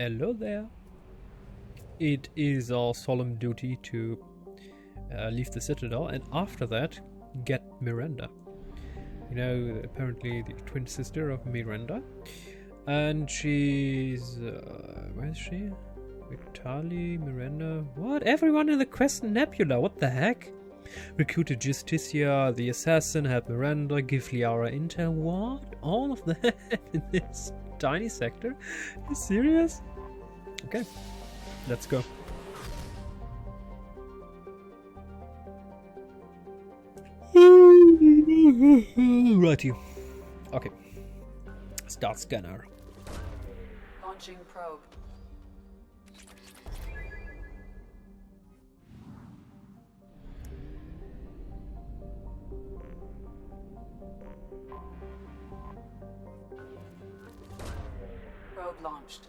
Hello there. It is our solemn duty to leave the Citadel, and after that, get Miranda. You know, apparently the twin sister of Miranda. And she's... where is she? Vitali, Miranda... What? Everyone in the Crescent Nebula, what the heck? Recruited Justicia, the assassin, helped Miranda, give Liara intel. What? All of that in this tiny sector? Are you serious? Okay, let's go. Righty. Okay. Start scanner. Launching probe. Probe launched.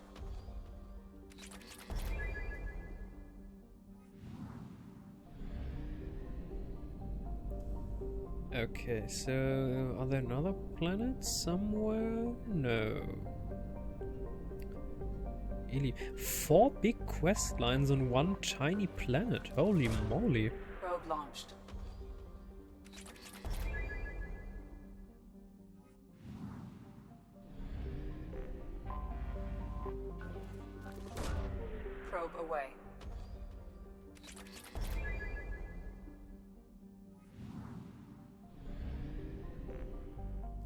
Okay, so are there another planets somewhere? No. Illium. 4 big quest lines on one tiny planet. Holy moly. Probe launched. Probe away.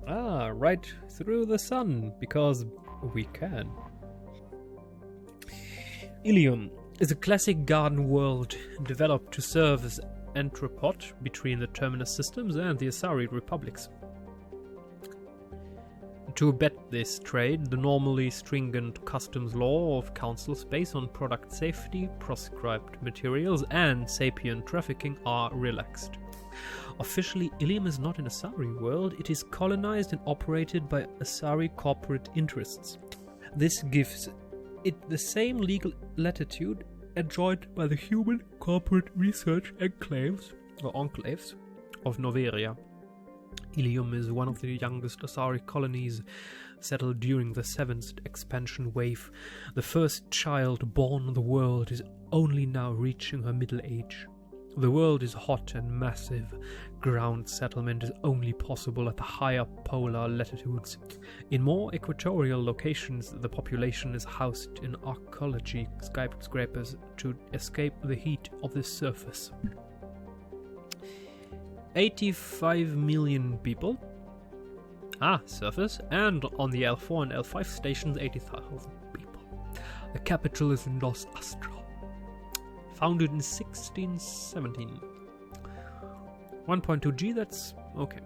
Ah, right through the sun, because we can. Illium is a classic garden world developed to serve as entrepot between the Terminus systems and the Asari republics. To abet this trade, the normally stringent customs law of councils based on product safety, proscribed materials, and sapient trafficking are relaxed. Officially, Illium is not an Asari world, it is colonized and operated by Asari corporate interests. This gives it the same legal latitude enjoyed by the human corporate research enclaves of Noveria. Illium is one of the youngest Asari colonies settled during the 7th expansion wave. The first child born on the world is only now reaching her middle age. The world is hot and massive. Ground settlement is only possible at the higher polar latitudes. In more equatorial locations, the population is housed in archaeology skyscrapers to escape the heat of the surface. 85 million people. Surface. And on the L4 and L5 stations, 80,000 people. The capital is Nos Astra. Founded in 1617. 1.2 G, that's okay.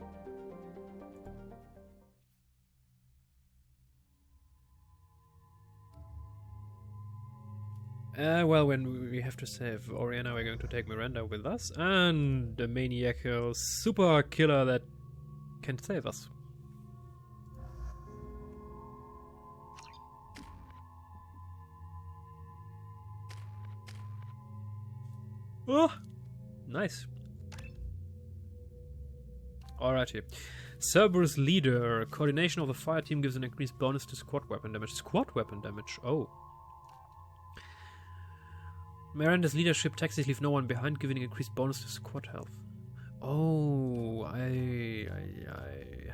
Well, when we have to save Oriana, we're going to take Miranda with us, and the maniacal super killer that can save us. Oh, nice. Alrighty. Cerberus leader. Coordination of the fire team gives an increased bonus to squad weapon damage. Squad weapon damage. Oh. Miranda's leadership taxis leave no one behind, giving an increased bonus to squad health. Oh,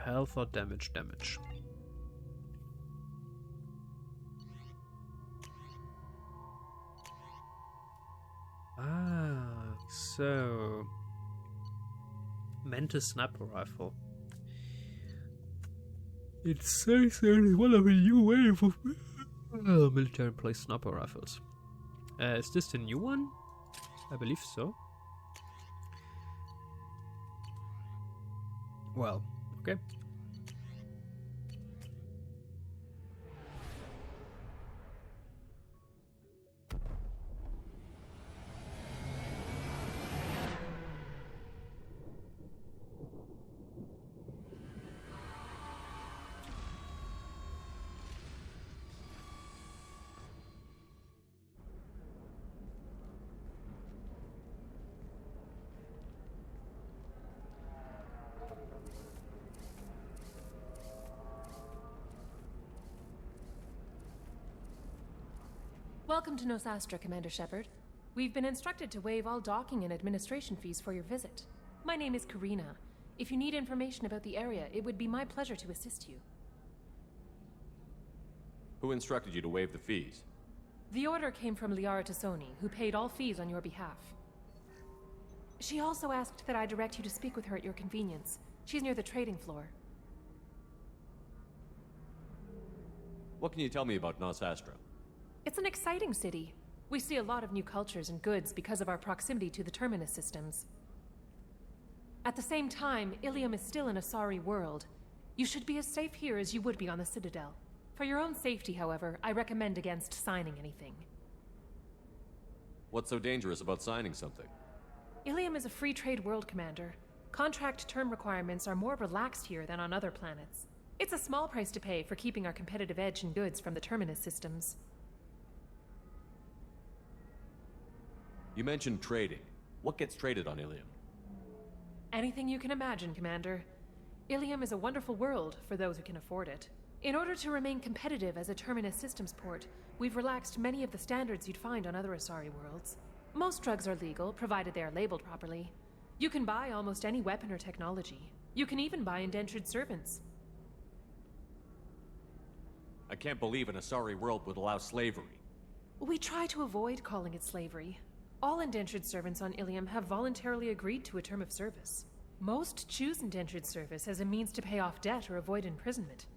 health or damage? Damage. So Mantis sniper rifle. It says there is one of a new wave of military place sniper rifles. Is this the new one? I believe so. Well, okay. Welcome to Nosastra, Commander Shepard. We've been instructed to waive all docking and administration fees for your visit. My name is Karina. If you need information about the area, it would be my pleasure to assist you. Who instructed you to waive the fees? The order came from Liara Tassoni, who paid all fees on your behalf. She also asked that I direct you to speak with her at your convenience. She's near the trading floor. What can you tell me about Nosastra? It's an exciting city. We see a lot of new cultures and goods because of our proximity to the Terminus systems. At the same time, Illium is still an Asari world. You should be as safe here as you would be on the Citadel. For your own safety, however, I recommend against signing anything. What's so dangerous about signing something? Illium is a free trade world, Commander. Contract term requirements are more relaxed here than on other planets. It's a small price to pay for keeping our competitive edge in goods from the Terminus systems. You mentioned trading. What gets traded on Illium? Anything you can imagine, Commander. Illium is a wonderful world for those who can afford it. In order to remain competitive as a Terminus systems port, we've relaxed many of the standards you'd find on other Asari worlds. Most drugs are legal, provided they are labeled properly. You can buy almost any weapon or technology. You can even buy indentured servants. I can't believe an Asari world would allow slavery. We try to avoid calling it slavery. All indentured servants on Illium have voluntarily agreed to a term of service. Most choose indentured service as a means to pay off debt or avoid imprisonment.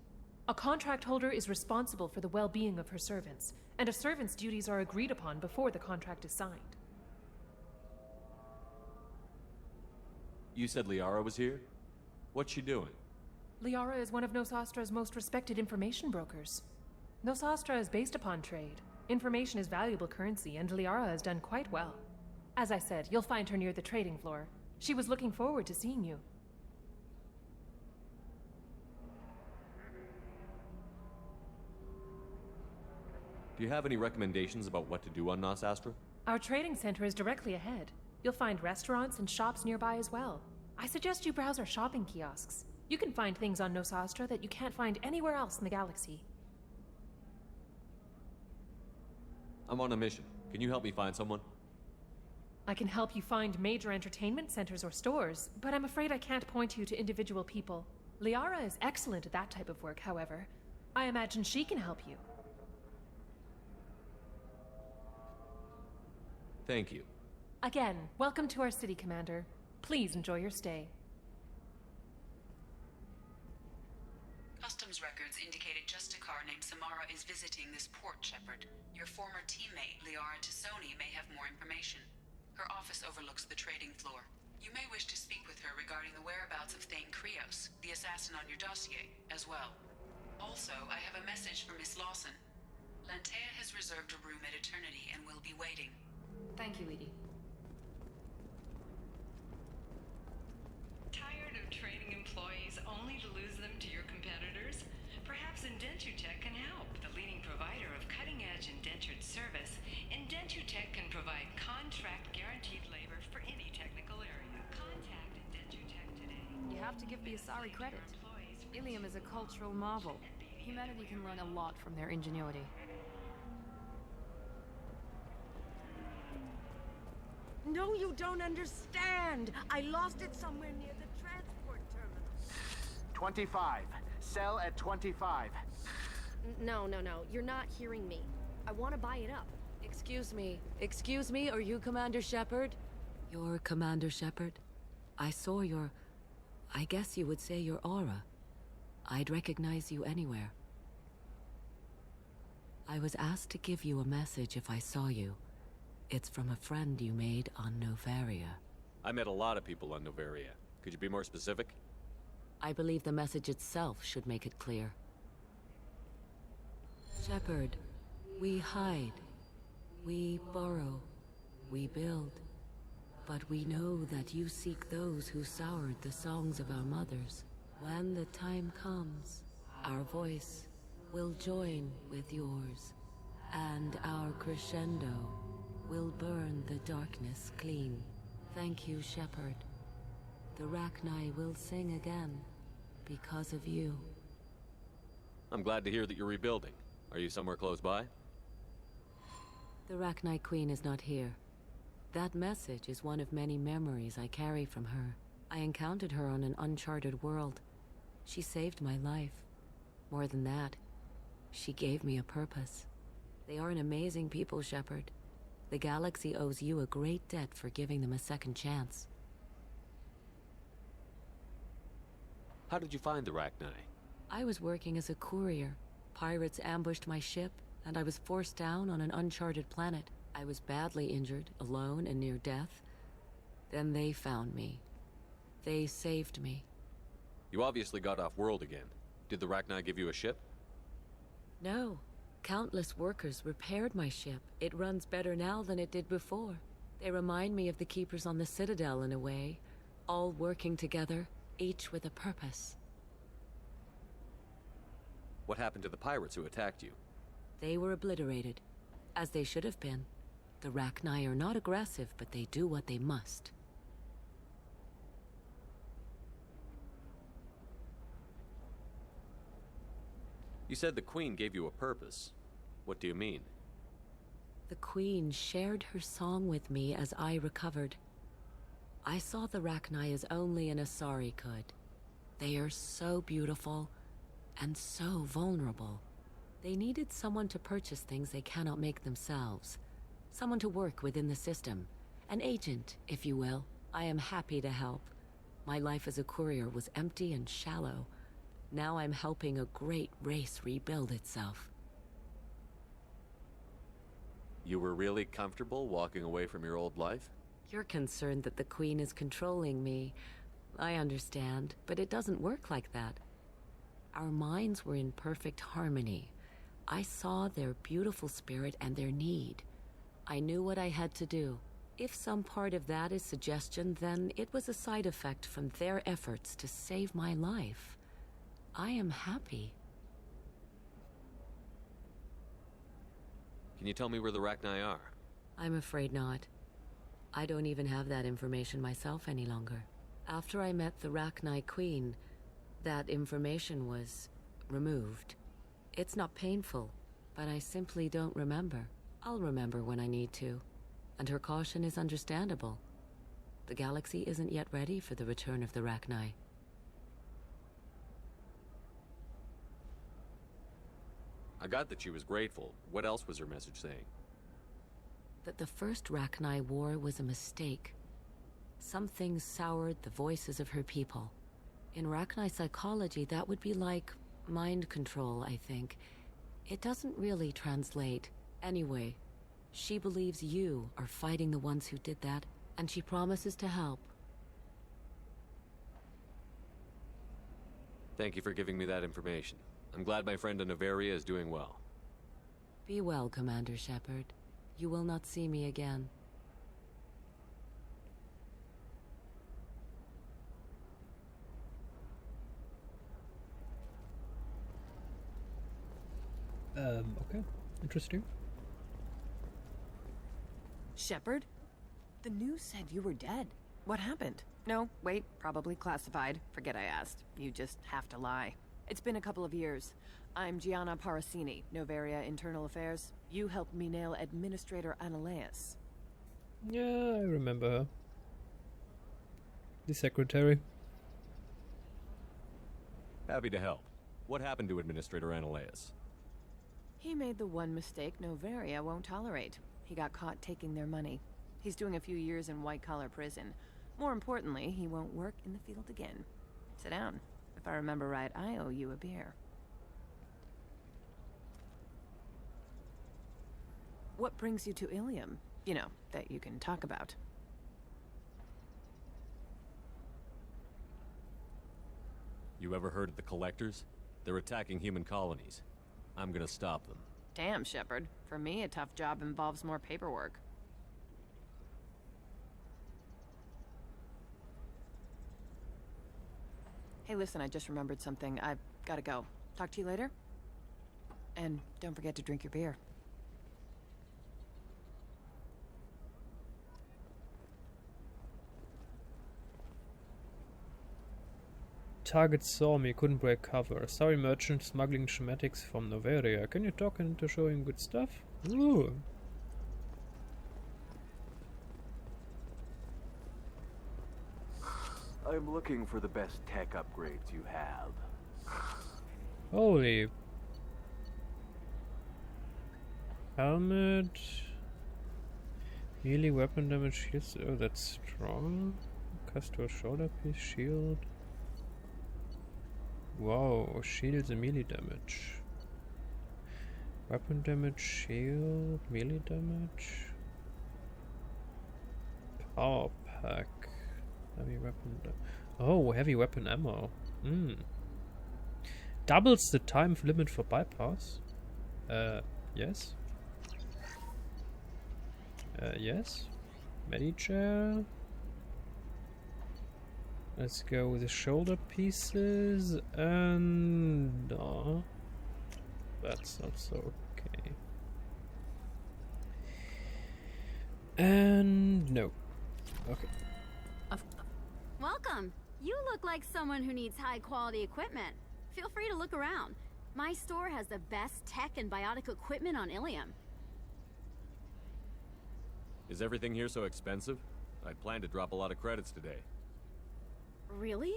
A contract holder is responsible for the well-being of her servants, and a servant's duties are agreed upon before the contract is signed. You said Liara was here? What's she doing? Liara is one of Nosastra's most respected information brokers. Nosastra is based upon trade. Information is valuable currency, and Liara has done quite well. As I said, you'll find her near the trading floor. She was looking forward to seeing you. Do you have any recommendations about what to do on Nosastra? Our trading center is directly ahead. You'll find restaurants and shops nearby as well. I suggest you browse our shopping kiosks. You can find things on Nosastra that you can't find anywhere else in the galaxy. I'm on a mission. Can you help me find someone? I can help you find major entertainment centers or stores, but I'm afraid I can't point you to individual people. Liara is excellent at that type of work, however. I imagine she can help you. Thank you. Again, welcome to our city, Commander. Please enjoy your stay. Customs records indicated just a car named Samara is visiting this port, Shepard. Your former teammate, Liara Tassoni, may have more information. Her office overlooks the trading floor. You may wish to speak with her regarding the whereabouts of Thane Krios, the assassin on your dossier, as well. Also, I have a message for Miss Lawson. Lantea has reserved a room at Eternity and will be waiting. Thank you, Edie. Tired of training employees only to lose them to your competitors? Perhaps Indentutech can help. The leading provider of cutting-edge indentured service, Indentutech can provide contract-guaranteed labor for any technical area. Contact Indentutech today. You have to give the Asari credit. Illium is a cultural marvel. Humanity can learn a lot from their ingenuity. No, you don't understand. I lost it somewhere near the transport terminal. 25. Sell at 25. No. You're not hearing me. I want to buy it up. Excuse me, are you Commander Shepard? You're Commander Shepard? I saw your... I guess you would say your aura. I'd recognize you anywhere. I was asked to give you a message if I saw you. It's from a friend you made on Novaria. I met a lot of people on Novaria. Could you be more specific? I believe the message itself should make it clear. Shepard, we hide. We borrow. We build. But we know that you seek those who soured the songs of our mothers. When the time comes, our voice will join with yours, and our crescendo will burn the darkness clean. Thank you, Shepard. The Rachni will sing again because of you. I'm glad to hear that you're rebuilding. Are you somewhere close by? The Rachni Queen is not here. That message is one of many memories I carry from her. I encountered her on an uncharted world. She saved my life. More than that, she gave me a purpose. They are an amazing people, Shepard. The galaxy owes you a great debt for giving them a second chance. How did you find the Rachni? I was working as a courier. Pirates ambushed my ship, and I was forced down on an uncharted planet. I was badly injured, alone and near death. Then they found me. They saved me. You obviously got off world again. Did the Rachni give you a ship? No. Countless workers repaired my ship. It runs better now than it did before. They remind me of the Keepers on the Citadel in a way, all working together, each with a purpose. What happened to the pirates who attacked you? They were obliterated, as they should have been. The Rachni are not aggressive, but they do what they must. You said the Queen gave you a purpose. What do you mean? The Queen shared her song with me as I recovered. I saw the Rachni as only an Asari could. They are so beautiful and so vulnerable. They needed someone to purchase things they cannot make themselves. Someone to work within the system. An agent, if you will. I am happy to help. My life as a courier was empty and shallow. Now I'm helping a great race rebuild itself. You were really comfortable walking away from your old life? You're concerned that the Queen is controlling me. I understand, but it doesn't work like that. Our minds were in perfect harmony. I saw their beautiful spirit and their need. I knew what I had to do. If some part of that is suggestion, then it was a side effect from their efforts to save my life. I am happy. Can you tell me where the Rachni are? I'm afraid not. I don't even have that information myself any longer. After I met the Rachni Queen, that information was removed. It's not painful, but I simply don't remember. I'll remember when I need to, and her caution is understandable. The galaxy isn't yet ready for the return of the Rachni. I got that she was grateful. What else was her message saying? That the first Rachni war was a mistake. Something soured the voices of her people. In Rachni psychology, that would be like mind control, I think. It doesn't really translate. Anyway, she believes you are fighting the ones who did that, and she promises to help. Thank you for giving me that information. I'm glad my friend Noveria is doing well. Be well, Commander Shepard. You will not see me again. Okay. Interesting. Shepard? The news said you were dead. What happened? No, wait, probably classified. Forget I asked. You just have to lie. It's been a couple of years. I'm Gianna Parasini, Noveria Internal Affairs. You helped me nail Administrator Analeas. Yeah, I remember her. The secretary. Happy to help. What happened to Administrator Analeas? He made the one mistake Noveria won't tolerate. He got caught taking their money. He's doing a few years in white-collar prison. More importantly, he won't work in the field again. Sit down. If I remember right, I owe you a beer. What brings you to Illium? You know, that you can talk about. You ever heard of the Collectors? They're attacking human colonies. I'm gonna stop them. Damn, Shepard. For me, a tough job involves more paperwork. Hey, listen, I just remembered something. I've gotta go. Talk to you later? And don't forget to drink your beer. Target saw me, couldn't break cover. Sorry merchant smuggling schematics from Noveria. Can you talk into showing good stuff? Ooh. I'm looking for the best tech upgrades you have. Holy. Helmet. Melee weapon damage shields. Oh, that's strong. Castor shoulder piece shield. Wow, shields and melee damage. Weapon damage, shield, melee damage. Power pack. Heavy weapon. Oh, heavy weapon ammo. Doubles the time limit for bypass. Yes. Yes. Medichair. Let's go with the shoulder pieces and that's also okay. And no. Okay. Welcome. You look like someone who needs high quality equipment. Feel free to look around. My store has the best tech and biotic equipment on Illium. Is everything here so expensive? I'd planned to drop a lot of credits today. Really?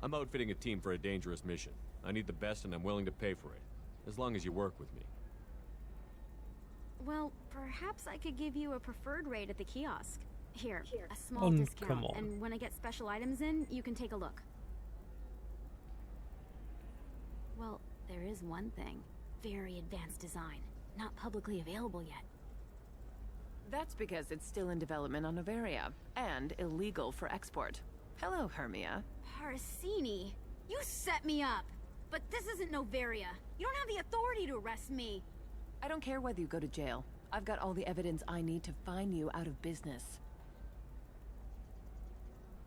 I'm outfitting a team for a dangerous mission. I need the best and I'm willing to pay for it. As long as you work with me. Well, perhaps I could give you a preferred rate at the kiosk. Here, a small discount, come on. and when I get special items in, you can take a look. Well, there is one thing. Very advanced design. Not publicly available yet. That's because it's still in development on Noveria, and illegal for export. Hello, Hermia. Parasini, you set me up! But this isn't Noveria. You don't have the authority to arrest me. I don't care whether you go to jail. I've got all the evidence I need to find you out of business.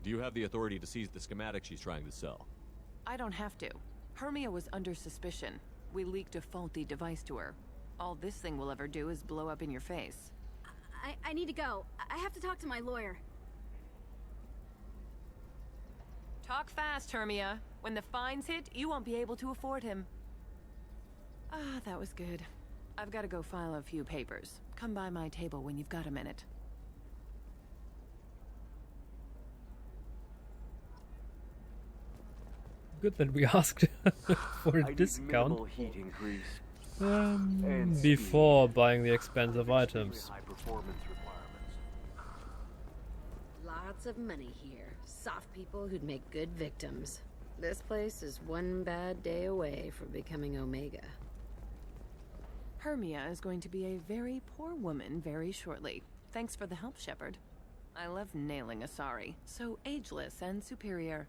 Do you have the authority to seize the schematic she's trying to sell? I don't have to. Hermia was under suspicion. We leaked a faulty device to her. All this thing will ever do is blow up in your face. I need to go. I have to talk to my lawyer. Talk fast, Hermia. When the fines hit, you won't be able to afford him. Ah, that was good. I've got to go file a few papers. Come by my table when you've got a minute. Good that we asked for a discount before buying the expensive items. Lots of money here. Soft people who'd make good victims. This place is one bad day away from becoming Omega. Hermia is going to be a very poor woman very shortly. Thanks for the help, Shepard. I love nailing Asari. So ageless and superior.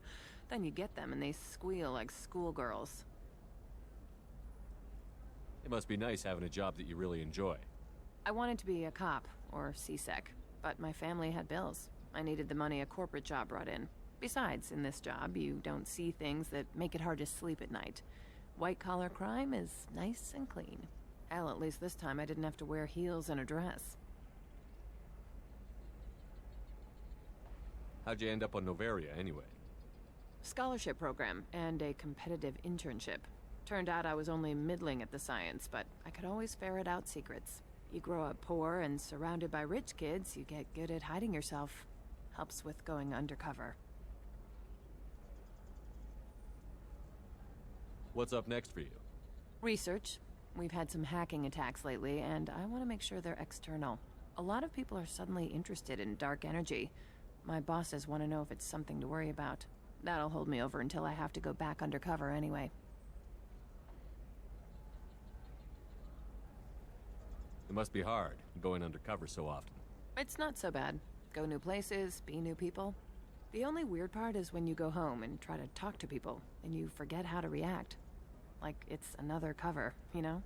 Then you get them and they squeal like schoolgirls. It must be nice having a job that you really enjoy. I wanted to be a cop, or CSEC, but my family had bills. I needed the money a corporate job brought in. Besides, in this job, you don't see things that make it hard to sleep at night. White-collar crime is nice and clean. Hell, at least this time I didn't have to wear heels and a dress. How'd you end up on Noveria, anyway? Scholarship program and a competitive internship. Turned out I was only middling at the science, but I could always ferret out secrets. You grow up poor and surrounded by rich kids, you get good at hiding yourself. Helps with going undercover. What's up next for you? Research. We've had some hacking attacks lately, and I want to make sure they're external. A lot of people are suddenly interested in dark energy. My bosses want to know if it's something to worry about. That'll hold me over until I have to go back undercover anyway. It must be hard, going undercover so often. It's not so bad. Go new places, be new people. The only weird part is when you go home and try to talk to people, and you forget how to react. Like it's another cover, you know?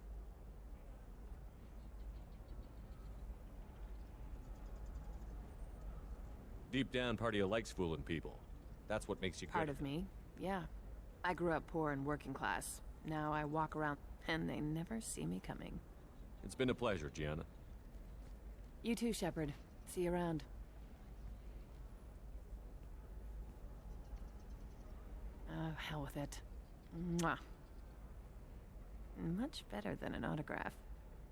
Deep down, part of you likes fooling people. That's what makes you good. Part of me, yeah. I grew up poor and working class. Now I walk around and they never see me coming. It's been a pleasure, Gianna. You too, Shepard. See you around. Oh, hell with it. Mwah. Much better than an autograph.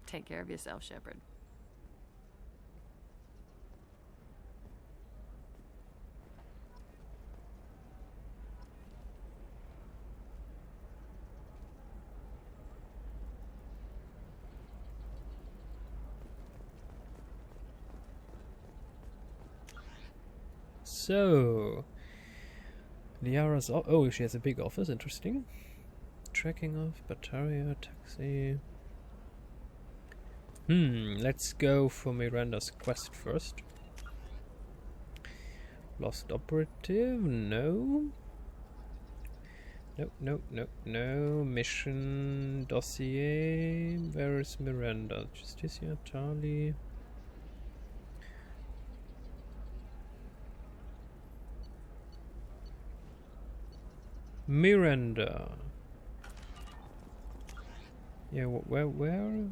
Take care of yourself, Shepard. So, Liara's... Oh, she has a big office, interesting. Tracking of Bataria, taxi... let's go for Miranda's quest first. Lost operative, no. No. Mission dossier. Where is Miranda? Justicia, Charlie. Miranda. Yeah, where?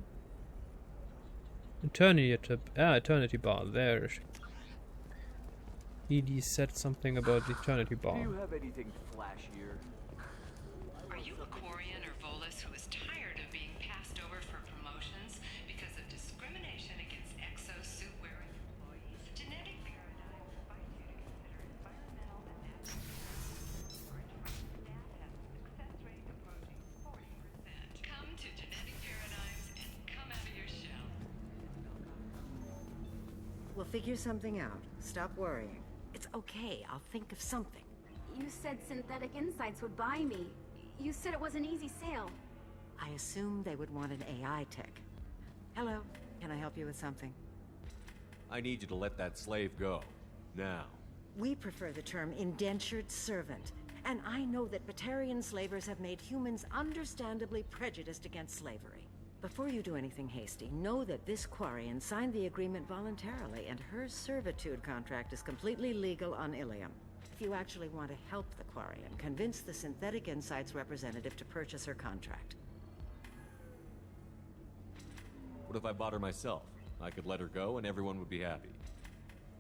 Eternity bar. There. ED said something about the Eternity bar. Do you have anything flashier? Are you a Quarian or Volus who is tired of being passed over for promotions because of discrimination against exosuit-wearing employees? Genetic paradigms invite you to consider environmental and natural staff has a success rate approaching 40%. Come to Genetic Paradigms and come out of your shell. We'll figure something out. Stop worrying. It's okay. I'll think of something. You said Synthetic Insights would buy me. You said it was an easy sale. I assumed they would want an AI tech. Hello. Can I help you with something? I need you to let that slave go. Now. We prefer the term indentured servant. And I know that Batarian slavers have made humans understandably prejudiced against slavery. Before you do anything hasty, know that this Quarian signed the agreement voluntarily, and her servitude contract is completely legal on Illium. If you actually want to help the Quarian, convince the Synthetic Insights representative to purchase her contract. What if I bought her myself? I could let her go and everyone would be happy.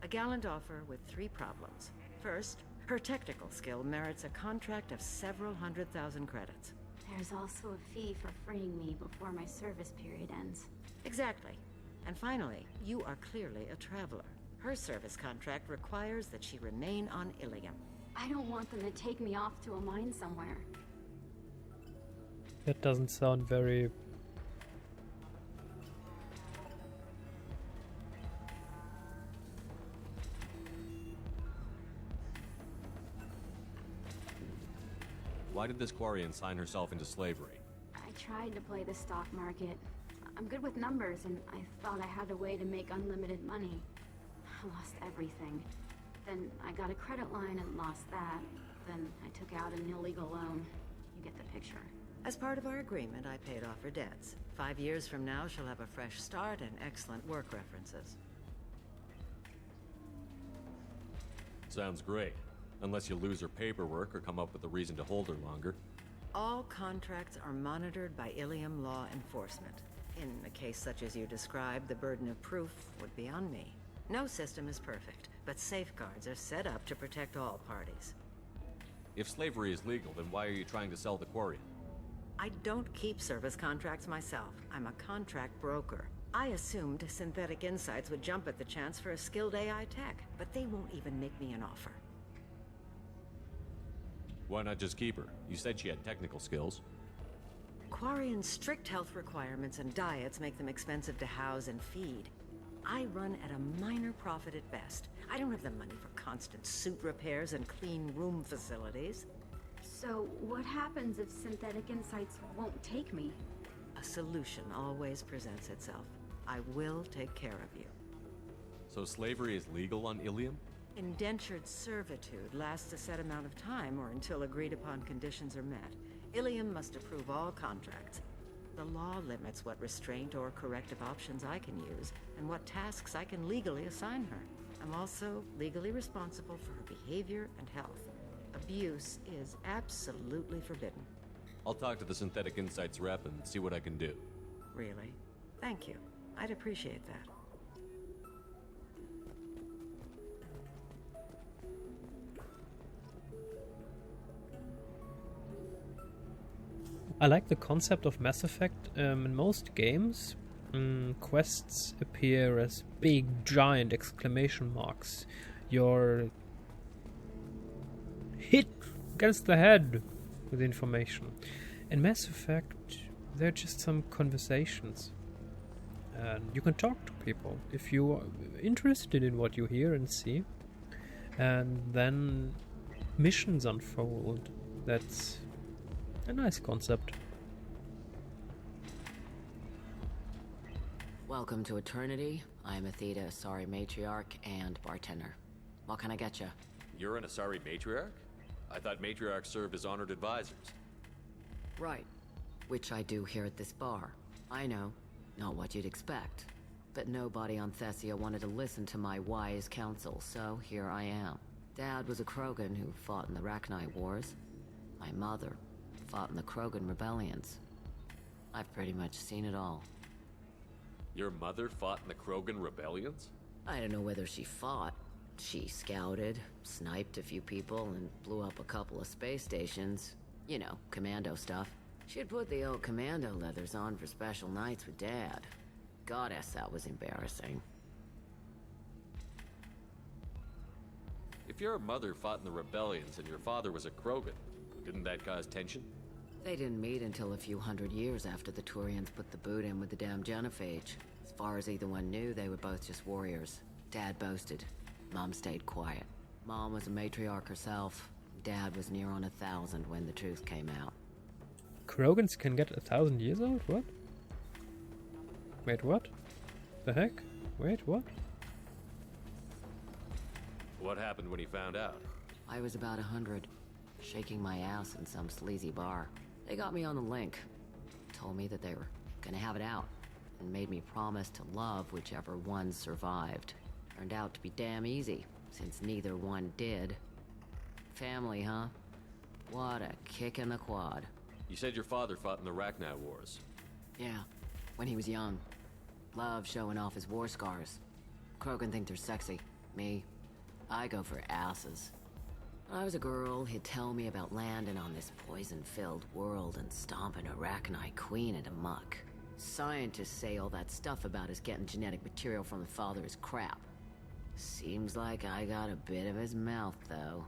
A gallant offer with 3 problems. First, her technical skill merits a contract of several 100,000 credits. There's also a fee for freeing me before my service period ends. Exactly. And finally, you are clearly a traveler. Her service contract requires that she remain on Illium. I don't want them to take me off to a mine somewhere. That doesn't sound very... Why did this Quarian sign herself into slavery? I tried to play the stock market. I'm good with numbers, and I thought I had a way to make unlimited money. I lost everything. Then I got a credit line and lost that. Then I took out an illegal loan. You get the picture. As part of our agreement, I paid off her debts. 5 years from now, she'll have a fresh start and excellent work references. Sounds great. Unless you lose her paperwork or come up with a reason to hold her longer. All contracts are monitored by Illium law enforcement. In a case such as you described, the burden of proof would be on me. No system is perfect, but safeguards are set up to protect all parties. If slavery is legal, then why are you trying to sell the Quarian? I don't keep service contracts myself. I'm a contract broker. I assumed Synthetic Insights would jump at the chance for a skilled AI tech, but they won't even make me an offer. Why not just keep her? You said she had technical skills. Quarian's strict health requirements and diets make them expensive to house and feed. I run at a minor profit at best. I don't have the money for constant suit repairs and clean room facilities. So, what happens if Synthetic Insights won't take me? A solution always presents itself. I will take care of you. So slavery is legal on Illium? Indentured servitude lasts a set amount of time or until agreed upon conditions are met. Illium must approve all contracts. The law limits what restraint or corrective options I can use and what tasks I can legally assign her. I'm also legally responsible for her behavior and health. Abuse is absolutely forbidden. I'll talk to the Synthetic Insights rep and see what I can do. Really? Thank you. I'd appreciate that. I like the concept of Mass Effect. In most games, quests appear as big, giant exclamation marks. You're hit against the head with information. In Mass Effect, they're just some conversations. And you can talk to people if you are interested in what you hear and see. And then missions unfold. That's a nice concept. Welcome to Eternity. I'm Athena, Asari matriarch and bartender. What can I get you? You're an Asari matriarch? I thought matriarchs served as honored advisors. Right. Which I do here at this bar. I know. Not what you'd expect. But nobody on Thessia wanted to listen to my wise counsel, so here I am. Dad was a Krogan who fought in the Rachni Wars. My mother fought in the Krogan rebellions. I've pretty much seen it all. Your mother fought in the Krogan rebellions? I don't know whether she fought. She scouted, sniped a few people, and blew up a couple of space stations. You know, commando stuff. She'd put the old commando leathers on for special nights with Dad. Goddess, that was embarrassing. If your mother fought in the rebellions and your father was a Krogan, didn't that cause tension? They didn't meet until a few hundred years after the Turians put the boot in with the damn genophage. As far as either one knew, they were both just warriors. Dad boasted. Mom stayed quiet. Mom was a matriarch herself. Dad was near on 1,000 when the truth came out. Krogans can get 1,000 years old? What? Wait, what? The heck? Wait, what? What happened when he found out? I was about 100, shaking my ass in some sleazy bar. They got me on the link. Told me that they were gonna have it out, and made me promise to love whichever one survived. Turned out to be damn easy, since neither one did. Family, huh? What a kick in the quad. You said your father fought in the Rachni Wars. Yeah, when he was young. Loved showing off his war scars. Krogan think they're sexy. Me, I go for asses. When I was a girl, he'd tell me about landing on this poison-filled world and stomping a Rachni queen into muck. Scientists say all that stuff about us getting genetic material from the father is crap. Seems like I got a bit of his mouth, though.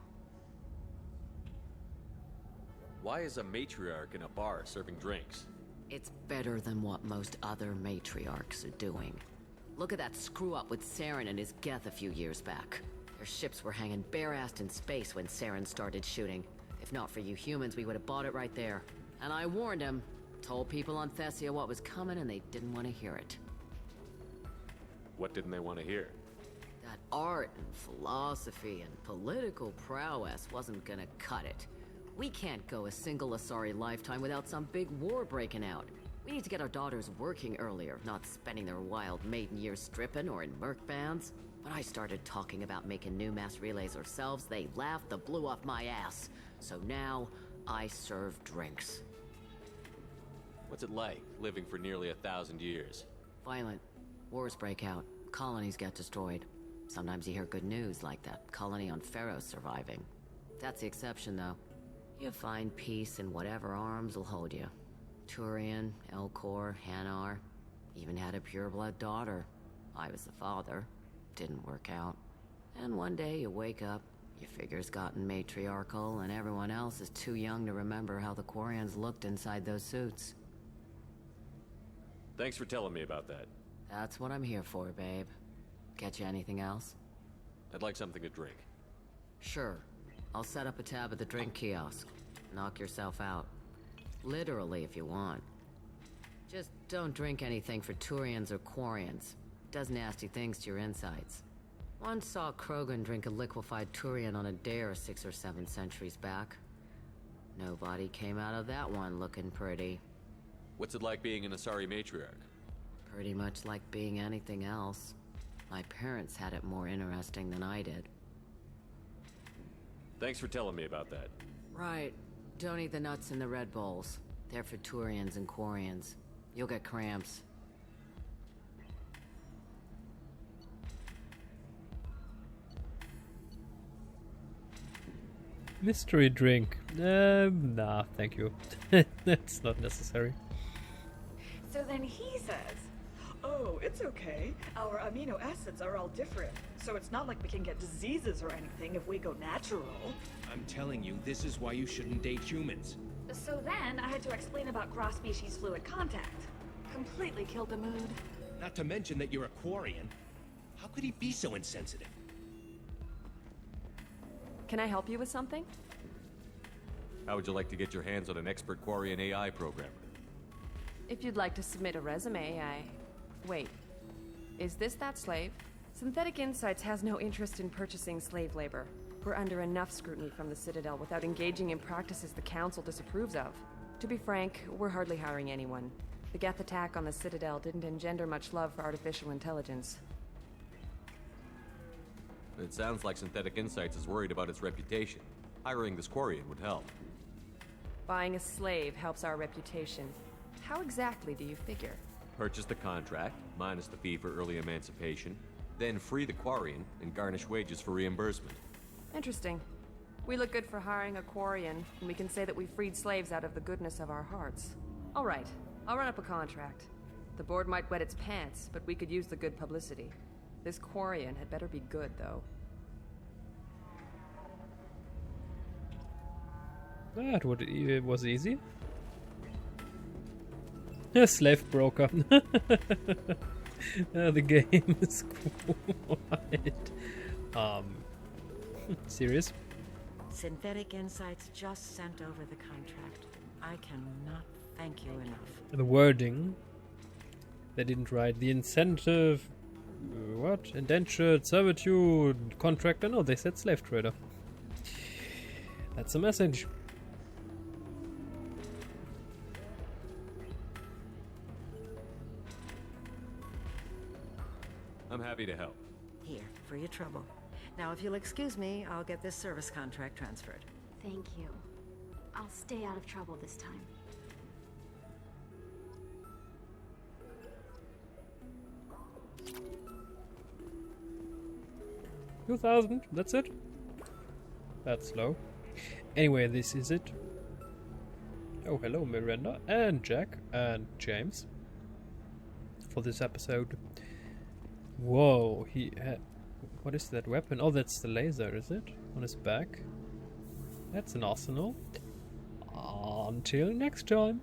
Why is a matriarch in a bar serving drinks? It's better than what most other matriarchs are doing. Look at that screw-up with Saren and his Geth a few years back. Their ships were hanging bare-assed in space when Saren started shooting. If not for you humans, we would have bought it right there. And I warned him. Told people on Thessia what was coming and they didn't want to hear it. What didn't they want to hear? That art and philosophy and political prowess wasn't gonna cut it. We can't go a single Asari lifetime without some big war breaking out. We need to get our daughters working earlier, not spending their wild maiden years stripping or in merc bands. When I started talking about making new mass relays ourselves, they laughed the blue off my ass. So now, I serve drinks. What's it like, living for nearly 1,000 years? Violent. Wars break out. Colonies get destroyed. Sometimes you hear good news, like that colony on Pharaoh surviving. That's the exception, though. You find peace in whatever arms will hold you. Turian, Elcor, Hanar. Even had a pureblood daughter. I was the father. Didn't work out. And one day you wake up, your figure's gotten matriarchal, and everyone else is too young to remember how the Quarians looked inside those suits. Thanks for telling me about that. That's what I'm here for, babe. Get you anything else? I'd like something to drink. Sure. I'll set up a tab at the drink kiosk. Knock yourself out. Literally, if you want. Just don't drink anything for Turians or Quarians. Does nasty things to your insides. Once saw Krogan drink a liquefied Turian on a dare 6 or 7 centuries back. Nobody came out of that one looking pretty. What's it like being an Asari matriarch? Pretty much like being anything else. My parents had it more interesting than I did. Thanks for telling me about that. Right. Don't eat the nuts in the Red Bowls. They're for Turians and Quarians. You'll get cramps. Mystery drink. Nah, thank you. That's not necessary. So then he says, oh, it's okay. Our amino acids are all different. So it's not like we can get diseases or anything if we go natural. I'm telling you, this is why you shouldn't date humans. So then I had to explain about cross-species fluid contact. Completely killed the mood. Not to mention that you're a Quarian. How could he be so insensitive? Can I help you with something? How would you like to get your hands on an expert Quarian AI programmer? If you'd like to submit a resume, Wait. Is this that slave? Synthetic Insights has no interest in purchasing slave labor. We're under enough scrutiny from the Citadel without engaging in practices the Council disapproves of. To be frank, we're hardly hiring anyone. The Geth attack on the Citadel didn't engender much love for artificial intelligence. It sounds like Synthetic Insights is worried about its reputation. Hiring this Quarian would help. Buying a slave helps our reputation. How exactly do you figure? Purchase the contract, minus the fee for early emancipation, then free the Quarian and garnish wages for reimbursement. Interesting. We look good for hiring a Quarian, and we can say that we freed slaves out of the goodness of our hearts. All right, I'll run up a contract. The board might wet its pants, but we could use the good publicity. This Quarian had better be good, though. That was easy. A slave broker. The game is quiet. Serious? Synthetic Insights just sent over the contract. I cannot thank you enough. The wording. They didn't write the incentive. What? Indentured servitude contractor? No, they said slave trader. That's a message. I'm happy to help. Here, for your trouble. Now, if you'll excuse me, I'll get this service contract transferred. Thank you. I'll stay out of trouble this time. 2,000, that's it? That's low. Anyway, this is it. Oh, hello Miranda and Jack and James for this episode. Whoa, he had... What is that weapon? Oh, that's the laser, is it? On his back. That's an arsenal. Until next time.